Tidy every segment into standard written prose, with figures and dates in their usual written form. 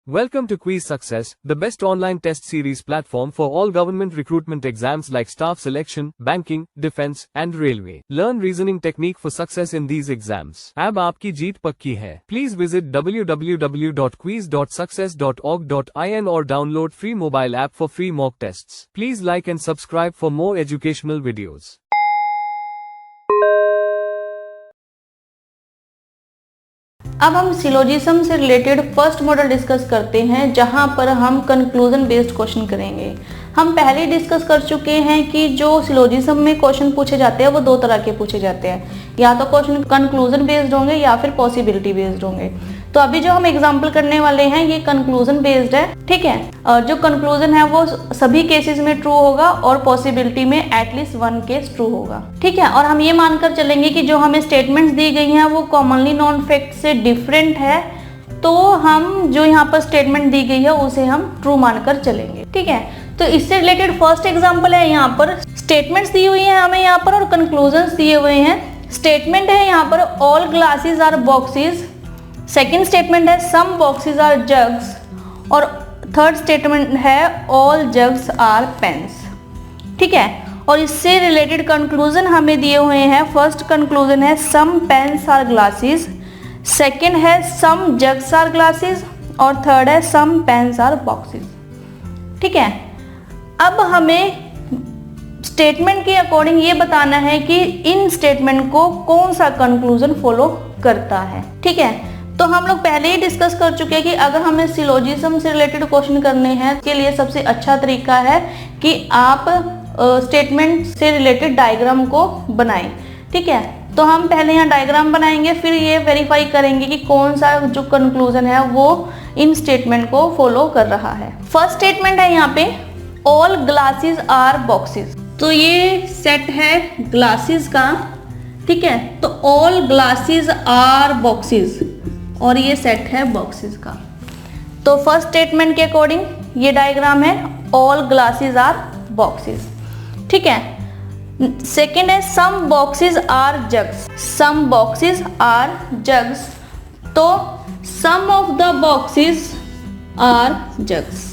Welcome to Quiz Success, the best online test series platform for all government recruitment exams like staff selection, banking, defense, and railway. Learn reasoning technique for success in these exams. अब आपकी जीत पक्की है. Please visit www.quiz.success.org.in or download free mobile app for free mock tests. Please like and subscribe for more educational videos. अब हम syllogism से related first model discuss करते हैं, जहां पर हम कंक्लूजन बेस्ड क्वेश्चन करेंगे। हम पहले डिस्कस कर चुके हैं कि जो सिलोजिज्म में क्वेश्चन पूछे जाते हैं वो दो तरह के पूछे जाते हैं, या तो क्वेश्चन कंक्लूजन बेस्ड होंगे या फिर पॉसिबिलिटी बेस्ड होंगे। तो अभी जो हम एग्जांपल करने वाले हैं ये कंक्लूजन बेस्ड है, ठीक है। जो कंक्लूजन है वो सभी केसेस में ट्रू होगा और पॉसिबिलिटी में एटलीस्ट वन केस ट्रू होगा, ठीक है। और हम ये मानकर चलेंगे कि जो हमें स्टेटमेंट्स दी गई हैं वो कॉमनली नॉन फैक्ट से डिफरेंट है, तो हम जो यहाँ पर स्टेटमेंट दी गई है उसे हम ट्रू मानकर चलेंगे, ठीक है। तो इससे रिलेटेड फर्स्ट एग्जाम्पल है, यहाँ पर स्टेटमेंट्स दी हुई है हमें यहाँ पर और कंक्लूजन दिए हुए हैं। स्टेटमेंट है यहाँ पर all glasses are boxes, second statement है सम बॉक्सेस आर जग्स, और थर्ड स्टेटमेंट है ऑल जग्स आर पेन्स, ठीक है। और इससे रिलेटेड कंक्लूजन हमें दिए हुए हैं। फर्स्ट कंक्लूजन है some pens are glasses, second है सम जग्स आर ग्लासेस, और थर्ड है सम पेन्स आर बॉक्सेस, ठीक है। अब हमें स्टेटमेंट के अकॉर्डिंग ये बताना है कि इन स्टेटमेंट को कौन सा कंक्लूजन फॉलो करता है, ठीक है। तो हम लोग पहले ही डिस्कस कर चुके हैं कि अगर हमें सिलोजिज्म से रिलेटेड क्वेश्चन करने हैं, इसके लिए सबसे अच्छा तरीका है कि आप स्टेटमेंट से रिलेटेड डायग्राम को बनाएं, ठीक है। तो हम पहले यहाँ डायग्राम बनाएंगे, फिर ये वेरीफाई करेंगे कि कौन सा जो कंक्लूजन है वो इन स्टेटमेंट को फॉलो कर रहा है। फर्स्ट स्टेटमेंट है यहाँ पे ऑल ग्लासेस आर बॉक्सेस, तो ये सेट है ग्लासेस का, ठीक है। तो ऑल ग्लासेस आर बॉक्सेस और ये सेट है बॉक्सेस का। तो फर्स्ट स्टेटमेंट के अकॉर्डिंग ये डायग्राम है ऑल ग्लासेस आर बॉक्सेस, ठीक है। सेकेंड है some boxes are jugs, some boxes are jugs, तो some of the boxes are jugs,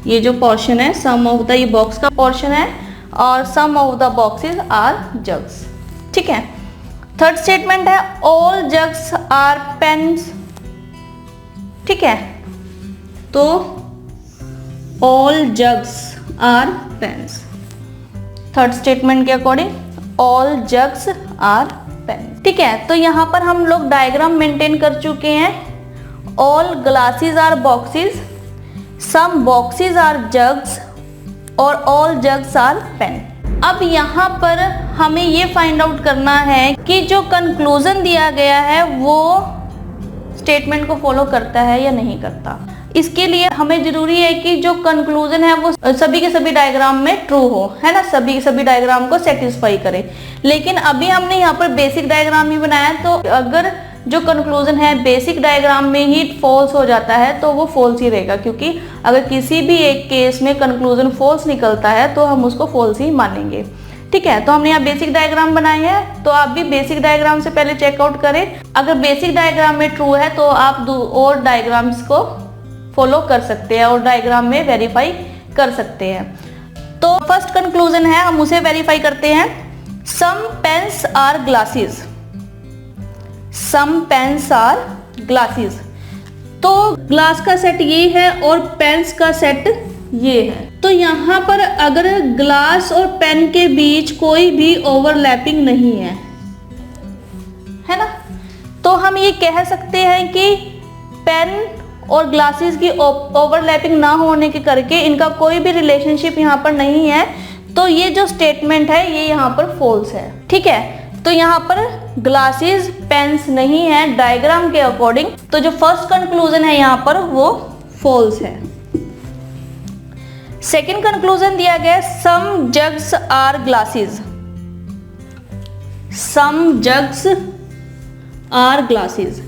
ये जो पोर्शन है सम ऑफ द, ये बॉक्स का पोर्शन है, और some of the boxes are jugs, ठीक है। थर्ड स्टेटमेंट है ऑल जग्स आर पेन्स, ठीक है। तो all jugs are pens, third statement के according all jugs are pens, ठीक है। तो यहाँ पर हम लोग डायग्राम मेंटेन कर चुके हैं। All glasses are boxes, some boxes are jugs, और ऑल जग्स आर पेन। अब यहाँ पर हमें ये फाइंड आउट करना है कि जो कंक्लूजन दिया गया है वो स्टेटमेंट को फॉलो करता है या नहीं करता। इसके लिए हमें जरूरी है कि जो कंक्लूजन है वो सभी के सभी डायग्राम में ट्रू हो, है ना, सभी डायग्राम को सेटिस्फाई करे। लेकिन अभी हमने यहाँ पर बेसिक डायग्राम ही बनाया, तो अगर जो कंक्लूजन है बेसिक डायग्राम में ही फॉल्स हो जाता है तो वो फॉल्स ही रहेगा, क्योंकि अगर किसी भी एक केस में कंक्लूजन फॉल्स निकलता है तो हम उसको फॉल्स ही मानेंगे, ठीक है। तो हमने यहाँ बेसिक डायग्राम बनाए हैं, तो आप भी बेसिक डायग्राम से पहले चेकआउट करें। अगर बेसिक डायग्राम में ट्रू है तो आप और डायग्राम्स को फॉलो कर सकते हैं और डायग्राम में वेरीफाई कर सकते हैं। तो फर्स्ट कंक्लूजन है, हम उसे वेरीफाई करते हैं। सम pens are glasses, some pens are glasses, तो ग्लास का सेट ये है और पेन्स का सेट ये है। तो यहाँ पर अगर ग्लास और पेन के बीच कोई भी ओवरलैपिंग नहीं है ना, तो हम ये कह सकते हैं कि पेन और ग्लासेस की ओवरलैपिंग ना होने के करके इनका कोई भी रिलेशनशिप यहाँ पर नहीं है। तो ये जो स्टेटमेंट है ये यहाँ पर फॉल्स है, ठीक है। तो यहाँ पर ग्लासेस पेन्स नहीं है डायग्राम के अकॉर्डिंग, तो जो फर्स्ट कंक्लूजन है यहाँ पर वो फॉल्स है। सेकेंड कंक्लूजन दिया गया सम jugs are glasses, some jugs are glasses.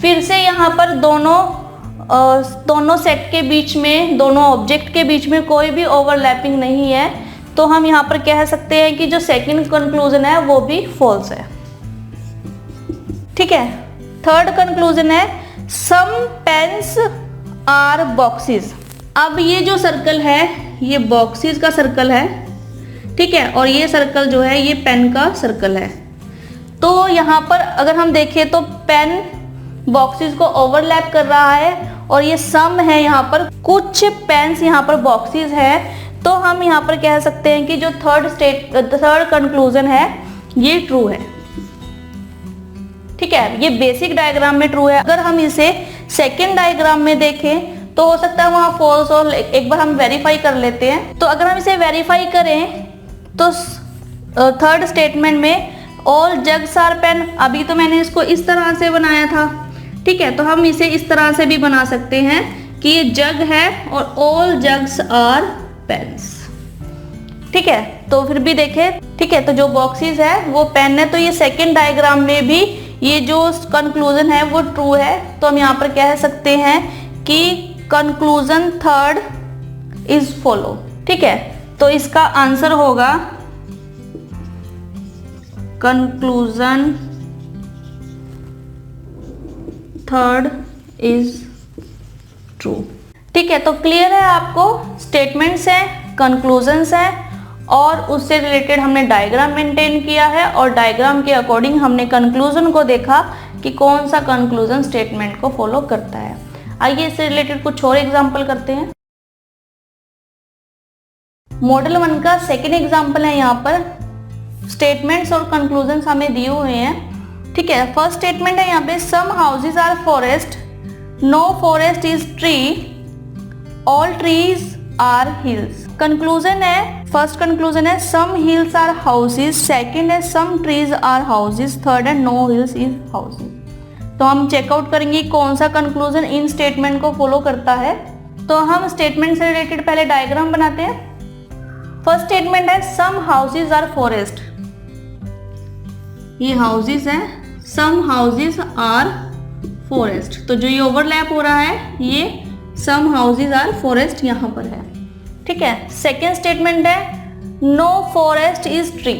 फिर से यहाँ पर दोनों सेट के बीच में, दोनों ऑब्जेक्ट के बीच में कोई भी ओवरलैपिंग नहीं है, तो हम यहाँ पर कह सकते हैं कि जो सेकंड कंक्लूजन है वो भी फॉल्स है, ठीक है। थर्ड कंक्लूजन है सम पेन्स आर बॉक्सेस। अब ये जो सर्कल है ये बॉक्सेस का सर्कल है, ठीक है, और ये सर्कल जो है ये पेन का सर्कल है। तो यहाँ पर अगर हम देखें तो पेन बॉक्सेस को ओवरलैप कर रहा है और ये सम है, यहाँ पर कुछ पेन्स यहाँ पर बॉक्सेस है। तो हम यहाँ पर कह सकते हैं कि जो थर्ड कंक्लूजन है ये ट्रू है, ठीक है, ये बेसिक डायग्राम में ट्रू है। अगर हम इसे सेकेंड डायग्राम में देखें तो हो सकता है वहां फॉल्स हो, एक बार हम वेरीफाई कर लेते हैं। तो अगर हम इसे वेरीफाई करें तो थर्ड स्टेटमेंट में ऑल जग्स आर पेन, अभी तो मैंने इसको इस तरह से बनाया था, ठीक है, तो हम इसे इस तरह से भी बना सकते हैं कि ये जग है और ऑल जग्स आर पेन्स, ठीक है। तो फिर भी देखें, ठीक है, तो जो बॉक्सेस है वो पेन है, तो ये सेकेंड डायग्राम में भी ये जो कंक्लूजन है वो ट्रू है। तो हम यहाँ पर कह सकते हैं कि कंक्लूजन थर्ड इज फॉलो, ठीक है। तो इसका आंसर होगा कंक्लूजन थर्ड इज ट्रू, ठीक है। तो क्लियर है आपको, स्टेटमेंट्स हैं, कंक्लूजन्स हैं और उससे रिलेटेड हमने डायग्राम मेंटेन किया है और डायग्राम के अकॉर्डिंग हमने कंक्लूजन को देखा कि कौन सा कंक्लूजन स्टेटमेंट को फॉलो करता है। आइए इससे रिलेटेड कुछ और एग्जांपल करते हैं। मॉडल 1 का सेकेंड एग्जांपल है, यहाँ पर स्टेटमेंट्स और कंक्लूजन्स हमें दिए हुए हैं, ठीक है। फर्स्ट स्टेटमेंट है यहाँ पे some houses are forest, no forest is tree, all trees are hills. Conclusion है, फर्स्ट कंक्लूजन है some hills are houses, second है some trees are houses, third है नो हिल्स इज हाउसेज। तो हम check out करेंगे कौन सा कंक्लूजन इन स्टेटमेंट को फॉलो करता है। तो हम स्टेटमेंट से रिलेटेड पहले डायग्राम बनाते हैं। फर्स्ट स्टेटमेंट है सम हाउसेज आर फॉरेस्ट, ये हाउसेज है, सम हाउसेज आर फॉरेस्ट, तो जो ये ओवरलैप हो रहा है ये सम हाउसेज आर फॉरेस्ट यहाँ पर है, ठीक है। सेकेंड स्टेटमेंट है नो फॉरेस्ट इज ट्री,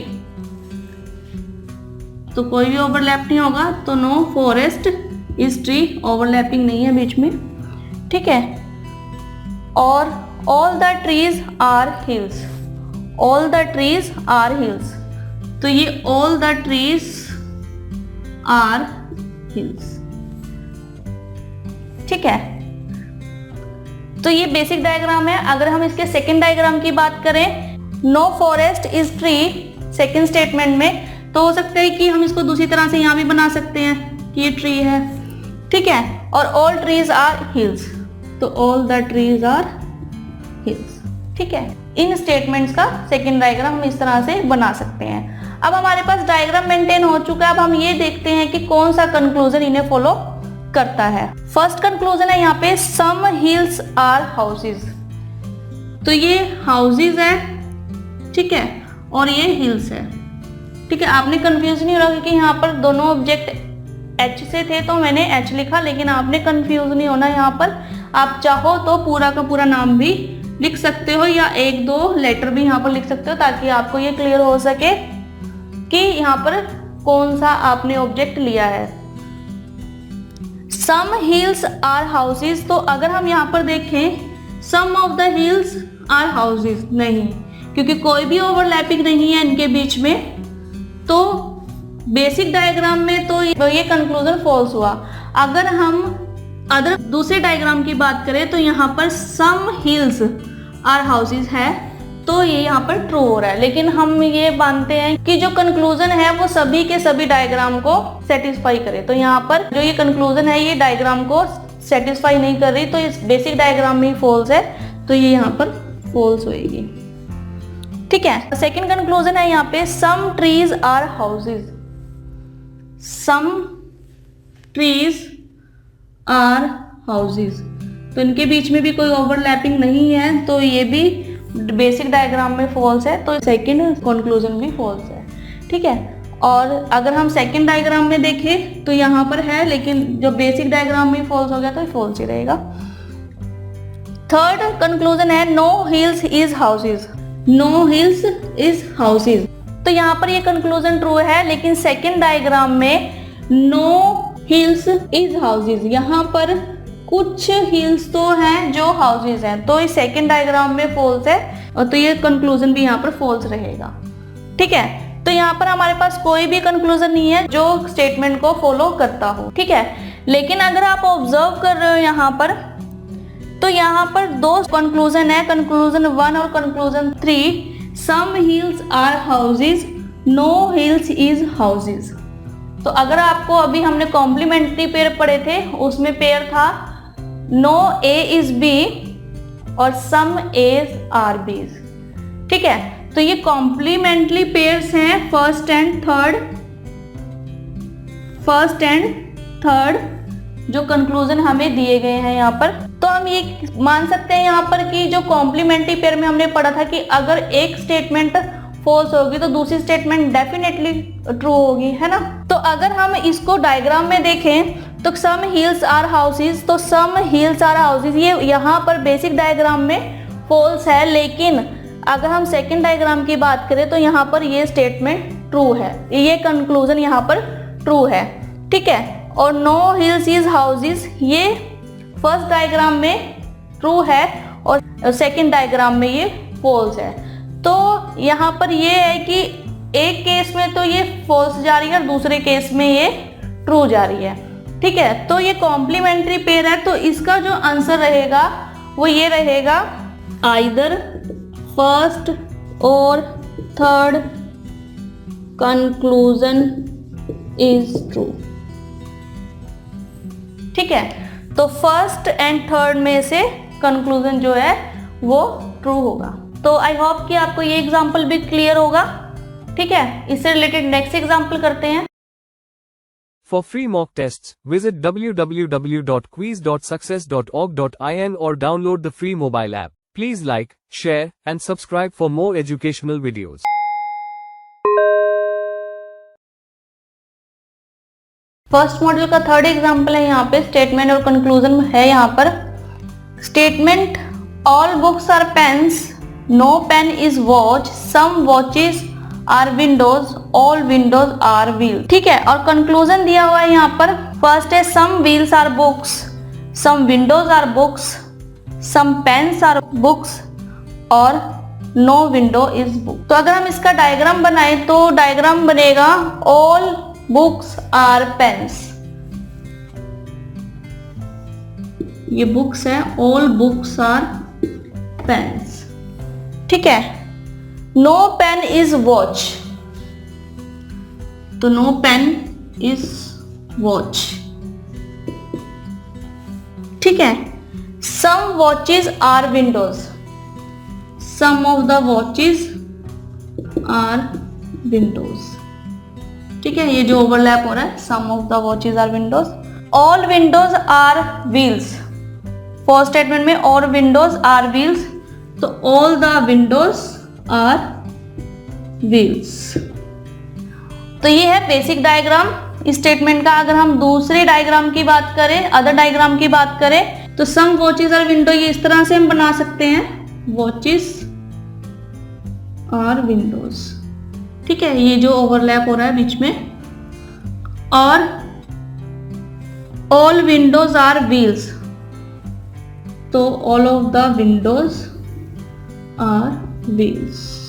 तो कोई भी ओवरलैप नहीं होगा, तो no forest is tree, overlapping नहीं है बीच में, ठीक है। और all the trees are hills, all the trees are hills, तो ये all the trees are hills, ठीक है। तो ये बेसिक डायग्राम है। अगर हम इसके सेकेंड डायग्राम की बात करें, no forest is tree second statement में, तो हो सकता है कि हम इसको दूसरी तरह से यहाँ भी बना सकते हैं कि ये ट्री है, ठीक है। और ऑल ट्रीज आर हिल्स, तो all the trees are hills, ठीक है। इन स्टेटमेंट्स का सेकेंड डायग्राम हम इस तरह से बना सकते हैं। अब हमारे पास डायग्राम मेंटेन हो चुका है। अब हम ये देखते हैं कि कौन सा कंक्लूजन इन्हें फॉलो करता है। फर्स्ट कंक्लूजन है यहाँ पे सम हिल्स आर हाउसेज, तो ये हाउसेज है, ठीक है, और ये हिल्स है, ठीक है। आपने कंफ्यूज नहीं हो रहा कि यहाँ पर दोनों ऑब्जेक्ट एच से थे तो मैंने एच लिखा, लेकिन आपने कंफ्यूज नहीं होना। यहाँ पर आप चाहो तो पूरा का पूरा नाम भी लिख सकते हो या एक दो लेटर भी यहाँ पर लिख सकते हो, ताकि आपको ये क्लियर हो सके कि यहाँ पर कौन सा आपने ऑब्जेक्ट लिया है। सम हिल्स आर हाउसेज, तो अगर हम यहाँ पर देखें some of the hills are houses, नहीं, क्योंकि कोई भी ओवरलैपिंग नहीं है इनके बीच में, तो बेसिक डायग्राम में तो ये कंक्लूजन फॉल्स हुआ। अगर हम अदर दूसरे डायग्राम की बात करें तो यहाँ पर सम हिल्स आर हाउसेज है, तो ये यहाँ पर ट्रू हो रहा है। लेकिन हम ये मानते हैं कि जो कंक्लूजन है वो सभी के सभी डायग्राम को सेटिस्फाई करे, तो यहाँ पर जो ये कंक्लूजन है ये डायग्राम को सेटिस्फाई नहीं कर रही, तो इस बेसिक डायग्राम में फॉल्स है, तो ये यहाँ पर फॉल्स होएगी, ठीक है। सेकेंड कंक्लूजन है यहाँ पे some trees are houses, some trees are houses, तो इनके बीच में भी कोई ओवरलैपिंग नहीं है, तो ये भी बेसिक डायग्राम में फॉल्स है, तो सेकंड कंक्लूजन भी फॉल्स है, ठीक है। और अगर हम सेकंड डायग्राम में देखें तो यहाँ पर है, लेकिन जो बेसिक डायग्राम में फॉल्स हो गया तो फॉल्स ही रहेगा। थर्ड कंक्लूजन है no hills is houses, no hills is houses, तो यहाँ पर ये कंक्लूजन ट्रू है, लेकिन सेकंड डायग्राम में नो हिल्स इज हाउसेज, यहाँ पर कुछ हिल्स तो हैं जो हाउसेज हैं, तो इस सेकंड डायग्राम में फॉल्स है, और तो ये कंक्लूजन भी यहाँ पर फॉल्स रहेगा। ठीक है, तो यहाँ पर हमारे पास कोई भी कंक्लूजन नहीं है जो स्टेटमेंट को फॉलो करता हो। ठीक है, लेकिन अगर आप ऑब्जर्व कर रहे हो यहाँ पर, तो यहाँ पर दो कंक्लूजन है, कंक्लूजन 1 और conclusion 3। Some hills are houses, no hills is houses. तो अगर आपको अभी हमने कॉम्प्लीमेंट्री पेयर पढ़े थे, उसमें पेयर था नो ए इज बी और सम एज आर बीज। ठीक है, तो ये कॉम्प्लीमेंट्री पेयर्स हैं फर्स्ट एंड थर्ड जो कंक्लूजन हमें दिए गए हैं यहाँ पर। तो हम ये मान सकते हैं यहाँ पर कि जो कॉम्प्लीमेंट्री पेयर में हमने पढ़ा था कि अगर एक स्टेटमेंट फॉल्स होगी तो दूसरी स्टेटमेंट डेफिनेटली ट्रू होगी, है ना। तो अगर हम इसको डायग्राम में देखें तो सम हिल्स आर हाउसेज, तो सम हिल्स आर हाउसेज ये यहाँ पर बेसिक डायग्राम में फॉल्स है, लेकिन अगर हम सेकंड डायग्राम की बात करें तो यहाँ पर ये स्टेटमेंट ट्रू है, ये कंक्लूजन यहाँ पर ट्रू है। ठीक है, और नो हिल्स इज हाउसेज ये फर्स्ट डायग्राम में ट्रू है और सेकंड डायग्राम में ये फॉल्स है। तो यहाँ पर ये है कि एक केस में तो ये फॉल्स जा रही है और दूसरे केस में ये ट्रू जा रही है। ठीक है, तो ये कॉम्प्लीमेंट्री पेयर है, तो इसका जो आंसर रहेगा वो ये रहेगा आइदर फर्स्ट और थर्ड कंक्लूजन इज ट्रू। ठीक है, तो फर्स्ट एंड थर्ड में से कंक्लूजन जो है वो ट्रू होगा। तो आई होप कि आपको ये एग्जाम्पल भी क्लियर होगा। ठीक है, इससे रिलेटेड नेक्स्ट एग्जाम्पल करते हैं। For free mock tests, visit www.quiz.success.org.in or download the free mobile app. Please like, share, and subscribe for more educational videos. First module का थर्ड एग्जाम्पल है यहाँ पे, स्टेटमेंट और कंक्लूजन है यहाँ पर। Statement all books are pens, no pen is watch, some watches are windows, all windows are wheel. ठीक है, और कंक्लूजन दिया हुआ है यहाँ पर। फर्स्ट है some wheels are books, some windows are books, some pens are books और नो विंडो इज बुक। तो अगर हम इसका डायग्राम बनाएं तो डायग्राम बनेगा ऑल बुक्स आर पेन्स, ये बुक्स है, ऑल बुक्स आर पेन्स। ठीक है, नो पेन इज वॉच, तो नो पेन इज वॉच। ठीक है, some watches are windows, some of the watches are windows. ठीक है, ये जो ओवरलैप हो रहा है, some of the watches are windows. All windows are wheels, first statement में ऑल विंडोज आर व्हील्स, तो all the windows are wheels. तो ये है बेसिक डायग्राम इस स्टेटमेंट का। अगर हम दूसरे डायग्राम की बात करें, अदर डायग्राम की बात करें, तो सम वॉचेस आर विंडो, ये इस तरह से हम बना सकते हैं, वॉचेस आर विंडोज। ठीक है, ये जो ओवरलैप हो रहा है बीच में, और ऑल विंडोज आर व्हील्स, तो all of the windows are wheels.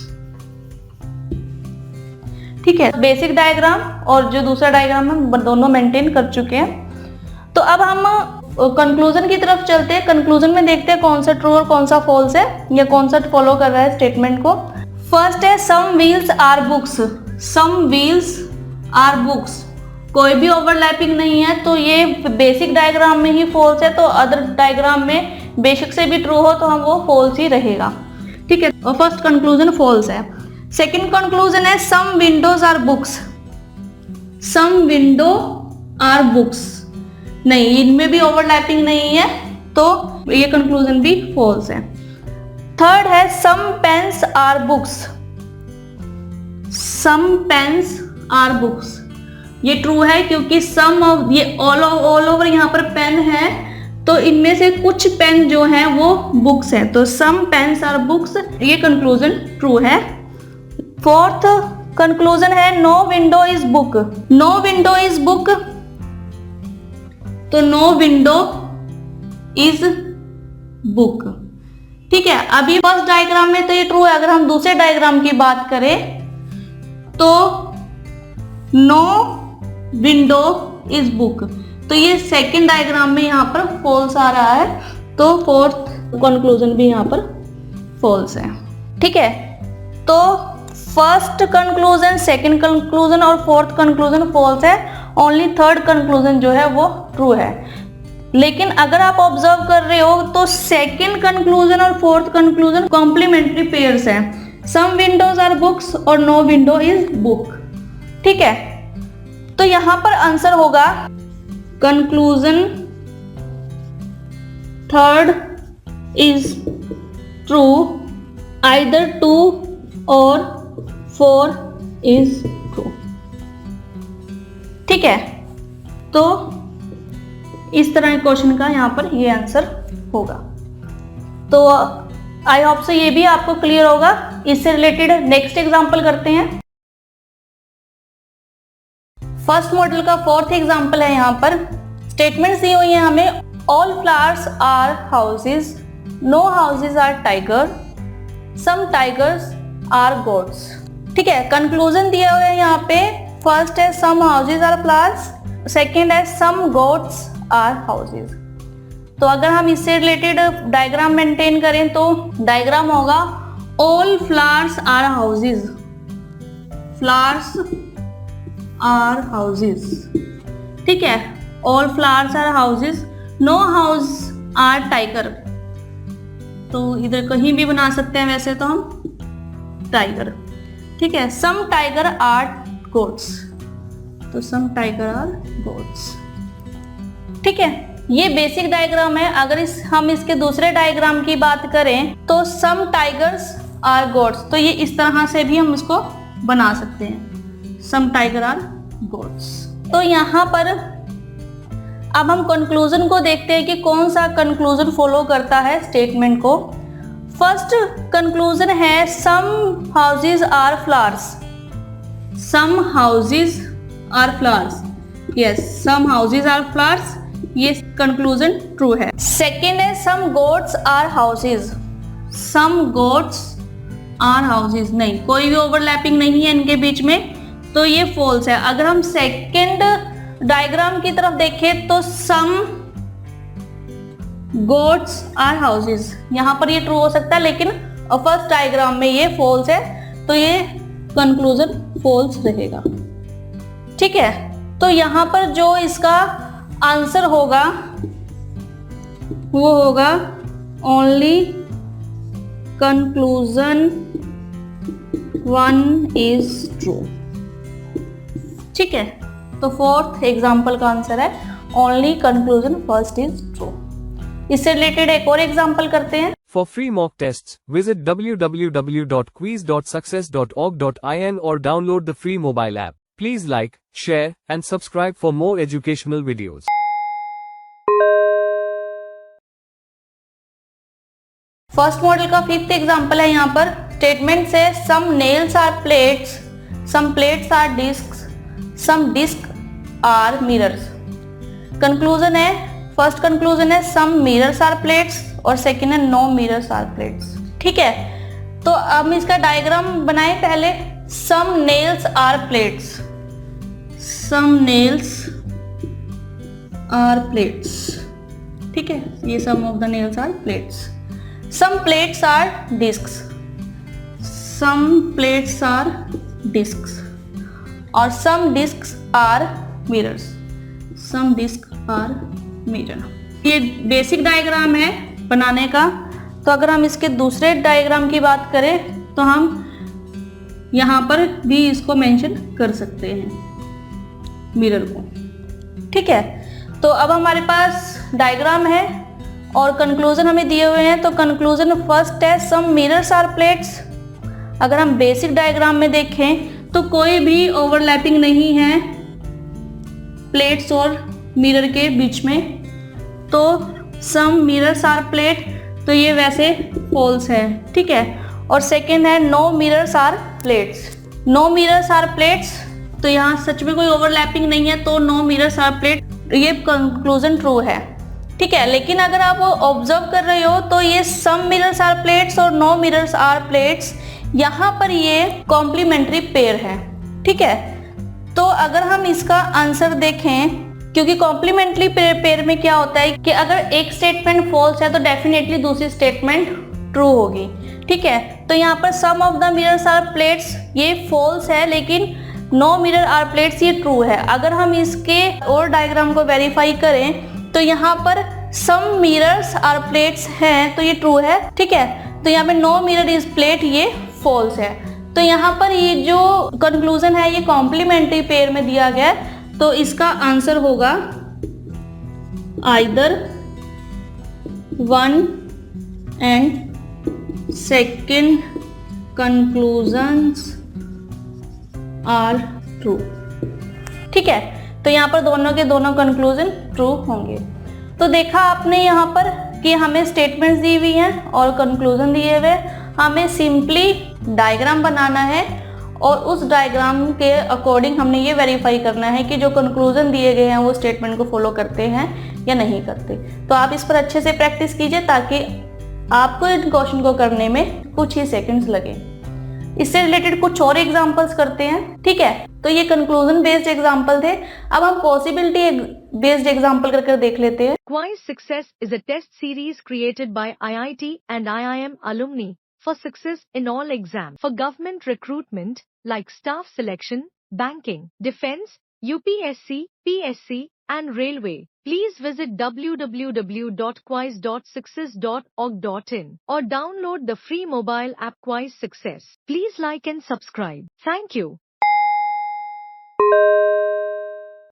ठीक है, बेसिक डायग्राम और जो दूसरा डायग्राम हम दोनों मेंटेन कर चुके हैं। तो अब हम कंक्लूजन की तरफ चलते हैं। कंक्लूजन में देखते हैं कौन सा ट्रू और कौन सा फॉल्स है, या कौन सा फॉलो कर रहा है स्टेटमेंट को। फर्स्ट है some wheels are books, some wheels are books, कोई भी ओवरलैपिंग नहीं है, तो ये बेसिक डायग्राम में ही फॉल्स है, तो अदर डायग्राम में बेशक से भी ट्रू हो तो हम वो फॉल्स ही रहेगा। ठीक है, और फर्स्ट कंक्लूजन फॉल्स है। सेकंड कंक्लूजन है some windows are books, some window are books, नहीं, इनमें भी ओवरलैपिंग नहीं है, तो ये कंक्लूजन भी फॉल्स है। थर्ड है some pens are books, some pens are books, ये ट्रू है क्योंकि सम ऑफ, ये ऑल ओवर यहाँ पर पेन है, तो इनमें से कुछ पेन जो हैं वो बुक्स है, तो सम पेन्स आर बुक्स, ये कंक्लूजन ट्रू है। फोर्थ कंक्लूजन है no window is book, no window is book, तो नो विंडो इज बुक। ठीक है, अभी फर्स्ट डायग्राम में तो ये ट्रू है। अगर हम दूसरे डायग्राम की बात करें तो नो विंडो इज बुक, तो ये सेकंड डायग्राम में यहाँ पर फॉल्स आ रहा है, तो फोर्थ कंक्लूजन भी यहाँ पर फॉल्स है। ठीक है, तो फर्स्ट कंक्लूजन, सेकंड कंक्लूजन और फोर्थ कंक्लूजन फॉल्स है, ओनली थर्ड कंक्लूजन जो है वो ट्रू है। लेकिन अगर आप ऑब्जर्व कर रहे हो तो सेकंड कंक्लूजन और फोर्थ कंक्लूजन कॉम्प्लीमेंट्री पेयर्स हैं। सम विंडोज आर बुक्स और नो विंडो इज बुक। ठीक है, तो यहां पर आंसर होगा conclusion third is true, either 2 और 4 इज ट्रू। ठीक है, तो इस तरह के क्वेश्चन का यहाँ पर ये आंसर होगा। तो आई होप से ये भी आपको क्लियर होगा। इससे रिलेटेड नेक्स्ट एग्जांपल करते हैं। फर्स्ट मॉडल का फोर्थ एग्जांपल है। यहाँ पर स्टेटमेंट्स दी हुई है हमें, all flowers are houses, no houses are tiger, some tigers are goats. ठीक है, कंक्लूजन दिया हुआ है यहाँ पे। फर्स्ट है some houses are flowers, second है सम गोट्स आर हाउसेस। तो अगर हम इससे रिलेटेड डायग्राम मेंटेन करें तो डायग्राम होगा all flowers are houses, flowers are houses. ठीक है, all flowers are houses, no house are tiger. तो इधर कहीं भी बना सकते हैं वैसे तो हम टाइगर। ठीक है, सम टाइगर आर गोट्स, तो सम टाइगर आर गोट्स। ठीक है, ये बेसिक डायग्राम है। अगर हम इसके दूसरे डायग्राम की बात करें तो सम टाइगर्स आर गोट्स, तो ये इस तरह से भी हम इसको बना सकते हैं, सम टाइगर आर गोट्स। तो यहाँ पर अब हम कंक्लूजन को देखते हैं कि कौन सा कंक्लूजन फॉलो करता है स्टेटमेंट को। फर्स्ट कंक्लूजन है some houses are flowers, some houses are flowers. Yes, some houses are flowers, ये कंक्लूजन ट्रू है। सेकेंड है some goats are houses, some goats are houses, नहीं, कोई भी ओवरलैपिंग नहीं है इनके बीच में, तो ये फॉल्स है। अगर हम सेकेंड डायग्राम की तरफ देखें तो सम गोट्स आर हाउसेस, यहां पर ये ट्रू हो सकता है, लेकिन फर्स्ट डायग्राम में ये फॉल्स है, तो ये कंक्लूजन फॉल्स रहेगा। ठीक है, तो यहां पर जो इसका आंसर होगा वो होगा ओनली कंक्लूजन 1 इज ट्रू। ठीक है, तो फोर्थ एग्जाम्पल का आंसर है only conclusion first is true. इससे रिलेटेड एक और एग्जाम्पल करते हैं। For free mock tests, visit www.quiz.success.org.in or download the free mobile app. Please like, share, and subscribe for more educational videos. First model का fifth example है। यहाँ पर statement से some nails are plates, some plates are discs, some disc are mirrors. Conclusion है, first conclusion है some mirrors are plates और second है no mirrors are plates. ठीक है, तो अब इसका डायग्राम बनाए पहले। Some nails are plates, some nails are plates. ठीक है, ये some of the nails are plates. Some plates are discs, some plates are discs और some discs are mirrors, some disc are mirror. ये basic diagram है बनाने का। तो अगर हम इसके दूसरे डायग्राम की बात करें तो हम यहाँ पर भी इसको मेंशन कर सकते हैं, मिरर को। ठीक है, तो अब हमारे पास डायग्राम है और कंक्लूजन हमें दिए हुए हैं। तो कंक्लूजन फर्स्ट है सम मिरर्स आर प्लेट्स। अगर हम बेसिक डायग्राम में देखें तो कोई भी ओवरलैपिंग नहीं है प्लेट्स और मिरर के बीच में, तो सम मिरर्स आर प्लेट, तो ये वैसे फॉल्स है। ठीक है, और सेकेंड है no mirrors are plates, no mirrors are plates, तो यहाँ सच में कोई ओवरलैपिंग नहीं है, तो नो मिरर्स आर प्लेट, ये कंक्लूजन ट्रू है। ठीक है, लेकिन अगर आप ऑब्जर्व कर रहे हो तो ये सम मिरर्स आर प्लेट्स और नो मिरर्स आर प्लेट्स, यहाँ पर ये कॉम्प्लीमेंट्री पेयर है। ठीक है, तो अगर हम इसका आंसर देखें, क्योंकि कॉम्प्लीमेंट्री पेयर में क्या होता है कि अगर एक स्टेटमेंट फॉल्स है तो डेफिनेटली दूसरी स्टेटमेंट ट्रू होगी। ठीक है, तो यहाँ पर some of the mirrors are plates ये फॉल्स है, लेकिन नो मिरर आर प्लेट्स ये ट्रू है। अगर हम इसके और डायग्राम को वेरीफाई करें तो यहाँ पर सम मिरर्स आर प्लेट्स हैं तो ये ट्रू है। ठीक है, तो यहाँ पे नो मिरर इज प्लेट ये फॉल्स है। तो यहाँ पर ये जो कंक्लूजन है ये कॉम्प्लीमेंट्री पेयर में दिया गया है, तो इसका आंसर होगा either 1 and second conclusions are true. ठीक है, तो यहाँ पर दोनों के दोनों कंक्लूजन ट्रू होंगे। तो देखा आपने यहाँ पर कि हमें स्टेटमेंट्स दी हुई हैं और कंक्लूजन दिए हुए, हमें सिंपली डायग्राम बनाना है और उस डायग्राम के अकॉर्डिंग हमने ये वेरीफाई करना है कि जो कंक्लूजन दिए गए हैं वो स्टेटमेंट को फॉलो करते हैं या नहीं करते। तो आप इस पर अच्छे से प्रैक्टिस कीजिए ताकि आपको इन क्वेश्चन को करने में कुछ ही सेकंड्स लगे। इससे रिलेटेड कुछ और एग्जांपल्स करते हैं। ठीक है, तो ये कंक्लूजन बेस्ड एग्जांपल थे। अब हम पॉसिबिलिटी बेस्ड एग्जांपल करके देख लेते हैं। Quiz Success is a test series created by IIT and IIM alumni for success in all exams for government recruitment like staff selection, banking, defense, UPSC, PSC and railway. Please visit www.quiz.success.org.in or download the free mobile app Quiz Success. Please like and subscribe. Thank you.